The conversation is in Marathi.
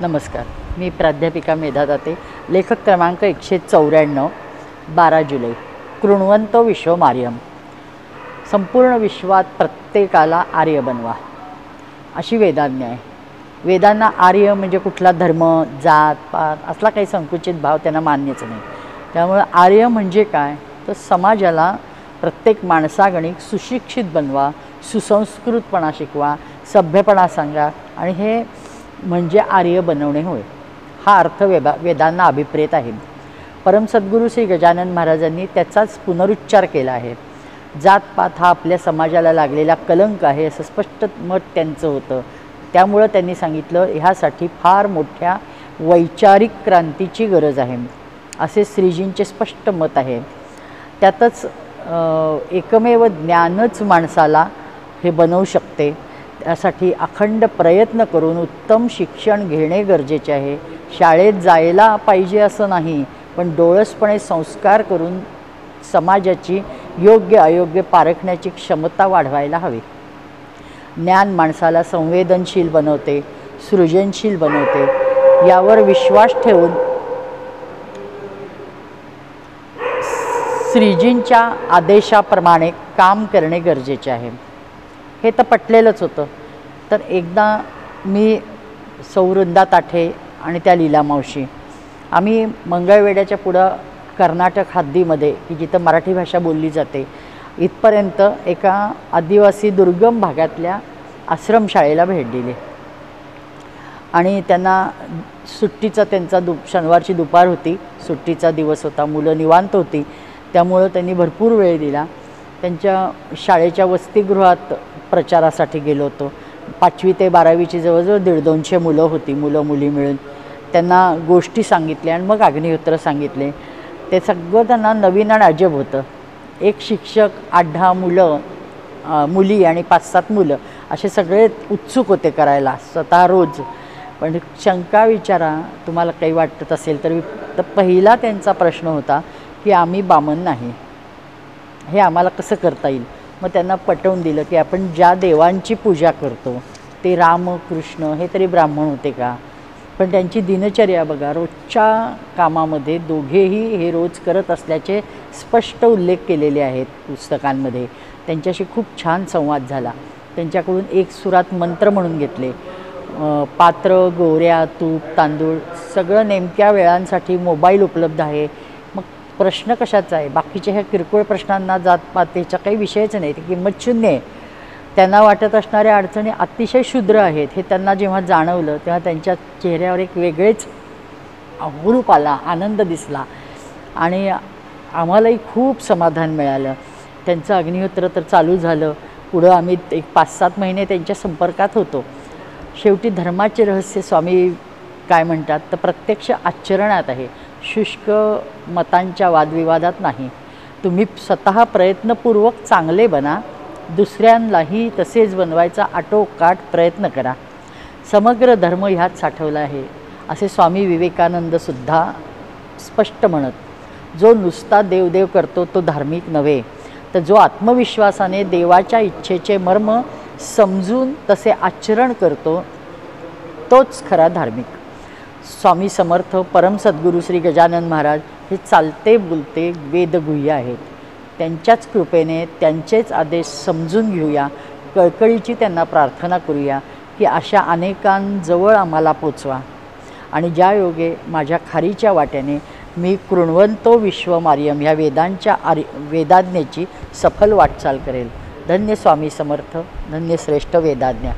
नमस्कार, मी प्राध्यापिका मेधा दाते. लेखक क्रमांक 194, 12 जुलै. कृण्वन्तो विश्वम आर्यम. संपूर्ण विश्वात प्रत्येकाला आर्य बनवा, अशी वेदाज्ञा आहे. वेदांना आर्य म्हणजे कुठला धर्म, जात, पात असला काही संकुचित भाव त्यांना मान्यच नाही. त्यामुळे आर्य म्हणजे काय तर समाजाला, प्रत्येक माणसागणिक सुशिक्षित बनवा, सुसंस्कृतपणा शिकवा, सभ्यपणा सांगा, आणि हे म्हणजे आर्य बनवणे होय. हा अर्थ वेदांना अभिप्रेत आहे. परमसद्गुरू श्री गजानन महाराजांनी त्याचाच पुनरुच्चार केला आहे. जातपात हा आपल्या समाजाला लागलेला कलंक आहे असं स्पष्ट मत त्यांचं होतं. त्यामुळं त्यांनी सांगितलं ह्यासाठी फार मोठ्या वैचारिक क्रांतीची गरज आहे, असे श्रीजींचे स्पष्ट मत आहे. त्यातच एकमेव ज्ञानच माणसाला हे बनवू शकते. त्यासाठी अखंड प्रयत्न करून उत्तम शिक्षण घेणे गरजेचे आहे. शाळेत जायला पाहिजे असं नाही, पण डोळसपणे संस्कार करून समाजाची योग्य अयोग्य पारखण्याची क्षमता वाढवायला हवी. ज्ञान माणसाला संवेदनशील बनवते, सृजनशील बनवते. यावर विश्वास ठेवून श्रीजींच्या आदेशाप्रमाणे काम करणे गरजेचे आहे. हे तर पटलेलंच होतं. तर एकदा मी सौवृंदा ताठे आणि त्या लीला मावशी, आम्ही मंगळवेढ्याच्या पुढं कर्नाटक हद्दीमध्ये, की जिथं मराठी भाषा बोलली जाते, इथपर्यंत एका आदिवासी दुर्गम भागातल्या आश्रमशाळेला भेट दिली. आणि त्यांना सुट्टीचा, त्यांचा शनिवारची दुपार होती, सुट्टीचा दिवस होता, मुलं निवांत होती, त्यामुळं त्यांनी भरपूर वेळ दिला. त्यांच्या शाळेच्या वसतिगृहात प्रचारासाठी गेलो होतो. 5वी ते 12वीची जवळजवळ 150-200 मुलं होती, मुलं मुली मिळून. त्यांना गोष्टी सांगितल्या आणि मग अग्निहोत्र सांगितले. ते सगळं त्यांना नवीन आणि अजब होतं. एक शिक्षक, 8-10 मुलं, मुली आणि 5-7 मुलं असे सगळे उत्सुक होते करायला स्वतः रोज. पण शंका विचारा, तुम्हाला काही वाटत असेल तर पहिला त्यांचा प्रश्न होता की आम्ही बामण नाही, हे आम्हाला कसं करता येईल. मग त्यांना पटवून दिलं की आपण ज्या देवांची पूजा करतो ते राम, कृष्ण हे तरी ब्राह्मण होते का. पण त्यांची दिनचर्या बघा, रोजच्या कामामध्ये दोघेही हे रोज करत असल्याचे स्पष्ट उल्लेख केलेले आहेत पुस्तकांमध्ये. त्यांच्याशी खूप छान संवाद झाला. त्यांच्याकडून एक सुरात मंत्र म्हणून घेतले. पात्र, गोऱ्या, तूप, तांदूळ सगळं नेमक्या वेळांसाठी मोबाईल उपलब्ध आहे. मग प्रश्न कशाचा आहे. बाकीच्या ह्या किरकोळ प्रश्नांना जातपातीचा काही विषयच नाही, ती किंमत शून्य आहे. त्यांना वाटत असणाऱ्या अडचणी अतिशय क्षुद्र आहेत हे त्यांना जेव्हा जाणवलं तेव्हा त्यांच्या चेहऱ्यावर एक वेगळेच हुरूप आला, आनंद दिसला आणि आम्हालाही खूप समाधान मिळालं. त्यांचं अग्निहोत्र तर चालू झालं. पुढं आम्ही एक 5-7 महिने त्यांच्या संपर्कात होतो. शेवटी धर्माचे रहस्य स्वामी काय म्हणतात तर प्रत्यक्ष आचरणात आहे, शुष्क मतांच्या वादविवादात नाही. तुम्ही स्वतः प्रयत्नपूर्वक चांगले बना, दुसऱ्यांनाही तसेच बनवायचा आटोकाट प्रयत्न करा. समग्र धर्म ह्यात साठवला आहे, असे स्वामी विवेकानंदसुद्धा स्पष्ट म्हणत. जो नुसता देवदेव करतो तो धार्मिक नव्हे, तर जो आत्मविश्वासाने देवाच्या इच्छेचे मर्म समजून तसे आचरण करतो तोच खरा धार्मिक. स्वामी समर्थ परमसद्गुरू श्री गजानन महाराज हे चालते बोलते वेदगुह्य आहेत. त्यांच्याच कृपेने त्यांचेच आदेश समजून घेऊया. कळकळीची त्यांना प्रार्थना करूया की अशा अनेकांजवळ आम्हाला पोचवा. आणि ज्या योगे माझ्या खारीच्या वाट्याने मी कृण्वन्तो विश्वम आर्यम ह्या वेदांच्या वेदाज्ञेची सफल वाटचाल करेल. धन्य स्वामी समर्थ, धन्य श्रेष्ठ वेदाज्ञा.